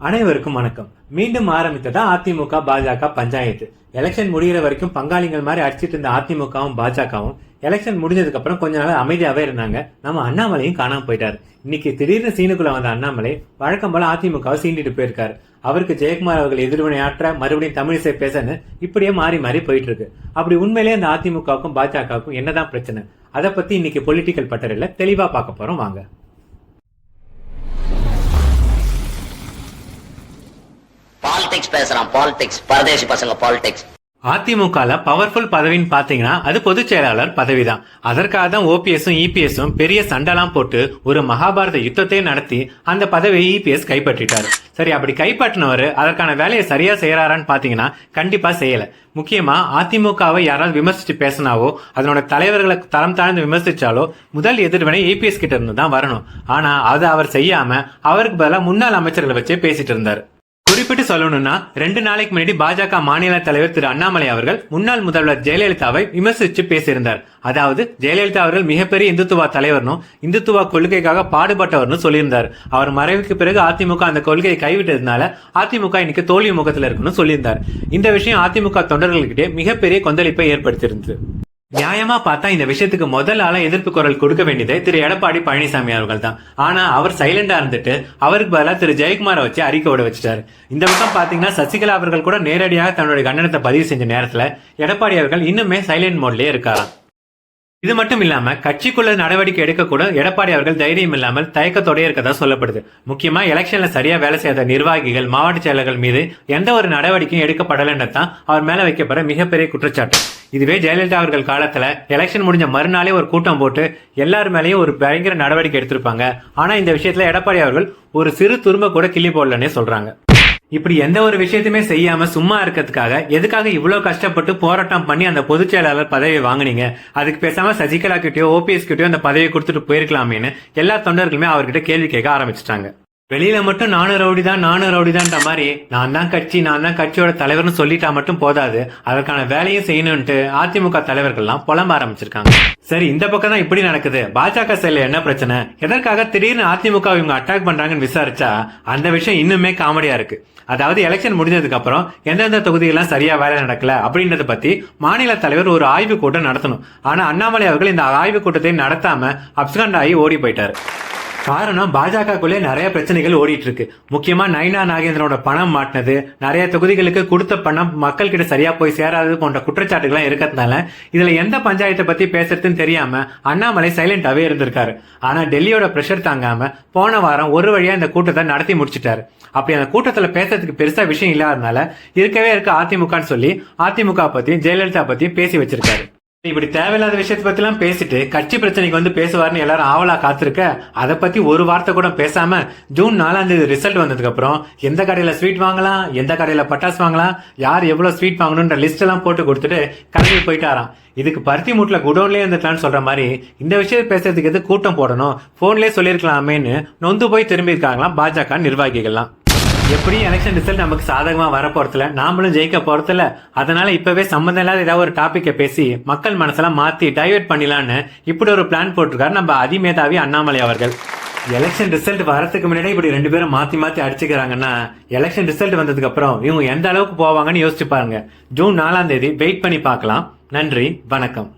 அனைவருக்கும் வணக்கம். மீண்டும் ஆரம்பித்ததா அதிமுக பாஜக பஞ்சாயத்து. எலெக்ஷன் முடிகிற வரைக்கும் பங்காளிகள் மாதிரி அடிச்சிட்டு இருந்த அதிமுகவும் பாஜகவும் எலெக்ஷன் முடிஞ்சதுக்கு அப்புறம் கொஞ்ச நாள் அமைதியாவே இருந்தாங்க. நம்ம அண்ணாமலையும் காணாம போயிட்டாரு. இன்னைக்கு திடீர்னு சீனுக்குள்ள வந்த அண்ணாமலை வழக்கம் போல அதிமுகவை சீண்டிட்டு போயிருக்காரு. அவருக்கு ஜெயக்குமார் அவர்கள் எதிர்வினையாற்ற மறுபடியும் தமிழிசை பேசன்னு இப்படியே மாறி மாறி போயிட்டு இருக்கு. அப்படி உண்மையிலேயே அந்த அதிமுகவுக்கும் பாஜகவுக்கும் என்னதான் பிரச்சனை, அதை பத்தி இன்னைக்கு பொலிட்டிக்கல் பட்டறையில தெளிவா பார்க்க போறோம். வாங்க. பாலிடிக்ஸ் பேசுறான். பாலிடிக்ஸ், பரதேசி பசங்க பாலிடிக்ஸ். அதிமுகல பவர்ஃபுல் பதவின்னு பாத்தீங்கன்னா அது பொதுச் செயலாளர் பதவிதான். அதற்காக தான் ஓபிஎஸும் இபிஎஸும் பெரிய சண்டைலாம் போட்டு ஒரு மகாபாரத யுத்தத்தை நடத்தி அந்த பதவியை இபிஎஸ் கைப்பற்றிட்டாரு. சரி, அப்படி கைப்பற்றினவர் அதற்கான வேலையை சரியா செய்யறாரான்னு பாத்தீங்கன்னா கண்டிப்பா செய்யல. முக்கியமா அதிமுகவை யாராவது விமர்சிச்சு பேசினாவோ, அதனோட தலைவர்களை தரம் தாழ்ந்து விமர்சிச்சாலோ முதல் எதிர்வினை இபிஎஸ் கிட்ட இருந்து தான் வரணும். ஆனா அதை அவர் செய்யாம அவருக்கு பதிலாக முன்னாள் அமைச்சர்களை வச்சே பேசிட்டு இருந்தாரு. குறிப்பிட்டு சொல்லணும்னா 2 நாளைக்கு முன்னாடி பாஜக மாநில தலைவர் திரு அண்ணாமலை அவர்கள் முன்னாள் முதல்வர் ஜெயலலிதாவை விமர்சிச்சு பேசியிருந்தார். அதாவது ஜெயலலிதா அவர்கள் மிகப்பெரிய இந்துத்துவா தலைவர்னும் இந்துத்துவா கொள்கைக்காக பாடுபட்டவர்னு சொல்லியிருந்தார். அவர் மறைவுக்கு பிறகு அதிமுக அந்த கொள்கையை கைவிட்டதுனால அதிமுக இன்னைக்கு தோல்வி முகத்தில் இருக்குன்னு சொல்லியிருந்தார். இந்த விஷயம் அதிமுக தொண்டர்களுக்கிட்டே மிகப்பெரிய கொந்தளிப்பை ஏற்படுத்தியிருந்தது. நியாயமா பார்த்தா இந்த விஷயத்துக்கு முதல் ஆளா எதிர்ப்பு குரல் கொடுக்க வேண்டியது திரு எடப்பாடி பழனிசாமி அவர்கள் தான். ஆனா அவர் சைலண்டா இருந்துட்டு அவருக்கு பதிலாக திரு ஜெயக்குமாரை வச்சு அறிக்கை விட வச்சுட்டாரு. இந்த பக்கம் பாத்தீங்கன்னா சசிகலா அவர்கள் கூட நேரடியாக தன்னுடைய கண்டனத்தை பதிவு செஞ்ச நேரத்துல எடப்பாடி அவர்கள் இன்னுமே சைலண்ட் மோட்லயே இருக்காராம். இது மட்டும் இல்லாம கட்சிக்குள்ள நடவடிக்கை எடுக்க கூட எடப்பாடி அவர்கள் தைரியம் இல்லாமல் தயக்கத்தோட இருக்கதா சொல்லப்படுது. முக்கியமா எலெக்ஷன்ல சரியா வேலை செய்யாத நிர்வாகிகள், மாவட்ட செயலர்கள் மீது எந்த ஒரு நடவடிக்கையும் எடுக்கப்படலன்றதான் அவர் மேல வைக்கப்படுற மிகப்பெரிய குற்றச்சாட்டு. இதுவே ஜெயலலிதா அவர்கள் காலத்துல எலெக்ஷன் முடிஞ்ச மறுநாளே ஒரு கூட்டம் போட்டு எல்லார் மேலேயும் ஒரு பயங்கர நடவடிக்கை எடுத்திருப்பாங்க. ஆனா இந்த விஷயத்துல எடப்பாடி அவர்கள் ஒரு சிறு துரும்ப கூட கிள்ளி போடலன்னே சொல்றாங்க. இப்படி எந்த ஒரு விஷயத்தையுமே செய்யாம சும்மா இருக்கிறதுக்காக எதுக்காக இவ்வளவு கஷ்டப்பட்டு போராட்டம் பண்ணி அந்த பொதுச் செயலாளர் பதவியை வாங்கினீங்க? அதுக்கு பேசாம சசிகலா கிட்டயோ ஓபிஎஸ் கிட்டயோ அந்த பதவியை கொடுத்துட்டு போயிருக்கலாமேன்னு எல்லா தொண்டர்களுமே அவர்கிட்ட கேள்வி கேட்க ஆரம்பிச்சிட்டாங்க. வெளியில மட்டும் நானும் ரவுடிதான்ற மாதிரி நான் தான் கட்சியோட தலைவர்னு சொல்லிட்டா மட்டும் போதாது, அதற்கான வேலையும் செய்யணும்ட்டு அதிமுக தலைவர்கள்லாம் புலம்ப ஆரம்பிச்சிருக்காங்க. சரி, இந்த பக்கம் தான் இப்படி நடக்குது. பாஜக சைடுல என்ன பிரச்சனை, எதற்காக திடீர்னு அதிமுக இவங்க அட்டாக் பண்றாங்கன்னு விசாரிச்சா அந்த விஷயம் இன்னுமே காமெடியா இருக்கு. அதாவது எலெக்ஷன் முடிஞ்சதுக்கு அப்புறம் எந்தெந்த தொகுதிகள்லாம் சரியா வேலை நடக்கல அப்படின்றத பத்தி மாநில தலைவர் ஒரு ஆய்வு கூட்டம் நடத்தணும். ஆனா அண்ணாமலை அவர்கள் இந்த ஆய்வு கூட்டத்தை நடத்தாம அப்சண்ட் ஆகி ஓடி போயிட்டாரு. காரணம், பாஜகக்குள்ளே நிறைய பிரச்சனைகள் ஓடிட்டு இருக்கு. முக்கியமா நைனா நாகேந்திரனோட பணம் மாட்டினது, நிறைய தொகுதிகளுக்கு கொடுத்த பணம் மக்கள் கிட்ட சரியா போய் சேராது போன்ற குற்றச்சாட்டுகள் இருக்கிறதுனால இதுல எந்த பஞ்சாயத்தை பத்தி பேசுறதுன்னு தெரியாம அண்ணாமலை சைலண்டாவே இருந்திருக்காரு. ஆனா டெல்லியோட பிரஷர் தாங்காம போன வாரம் ஒரு வழியா இந்த கூட்டத்தை நடத்தி முடிச்சிட்டாரு. அப்படி அந்த கூட்டத்துல பேசுறதுக்கு பெருசா விஷயம் இல்லாதனால இருக்கவே இருக்க அதிமுகன்னு சொல்லி அதிமுக பத்தியும் ஜெயலலிதா பத்தியும் பேசி வச்சிருக்காரு. இப்படி தேவையில்லாத விஷயத்தை பத்தி எல்லாம் பேசிட்டு கட்சி பிரச்சனைக்கு வந்து பேசுவார்னு எல்லாரும் ஆவலா காத்திருக்க, அதை பத்தி ஒரு வார்த்தை கூட பேசாம ஜூன் 4ஆம் தேதி ரிசல்ட் வந்ததுக்கு அப்புறம் எந்த கடையில ஸ்வீட் வாங்கலாம், எந்த கடையில பட்டாசு வாங்கலாம், யார் எவ்வளவு ஸ்வீட் வாங்கணும்ன்ற லிஸ்ட் எல்லாம் போட்டு கொடுத்துட்டு கிளம்பி போயிட்டாராம். இதுக்கு பருத்தி மூட்டில் குடோன்லயே இருந்துக்கலாம்னு சொல்ற மாதிரி இந்த விஷயத்தை பேசுறதுக்கு எது கூட்டம் போடணும், போன்லயே சொல்லிருக்கலாமேன்னு நொந்து போய் திரும்பி இருக்காங்களாம் பாஜக நிர்வாகிகள்லாம். எப்படி எலெக்ஷன் ரிசல்ட் நமக்கு சாதகமா வர போறதுல, நாமளும் ஜெயிக்க போறதுல, அதனால இப்பவே சம்பந்தம் இல்லாத ஏதாவது ஒரு டாபிக்கை பேசி மக்கள் மனசெல்லாம் மாத்தி டைவர்ட் பண்ணிடலான்னு இப்படி ஒரு பிளான் போட்டிருக்காரு நம்ம அதிமேதாவி அண்ணாமலை அவர்கள். எலெக்ஷன் ரிசல்ட் வரதுக்கு முன்னாடி இப்படி 2 பேரும் மாத்தி மாத்தி அடிச்சுக்கிறாங்கன்னா எலெக்ஷன் ரிசல்ட் வந்ததுக்கு அப்புறம் இவங்க எந்த அளவுக்கு போவாங்கன்னு யோசிச்சு பாருங்க. ஜூன் 4ஆம் தேதி வெயிட் பண்ணி பார்க்கலாம். நன்றி, வணக்கம்.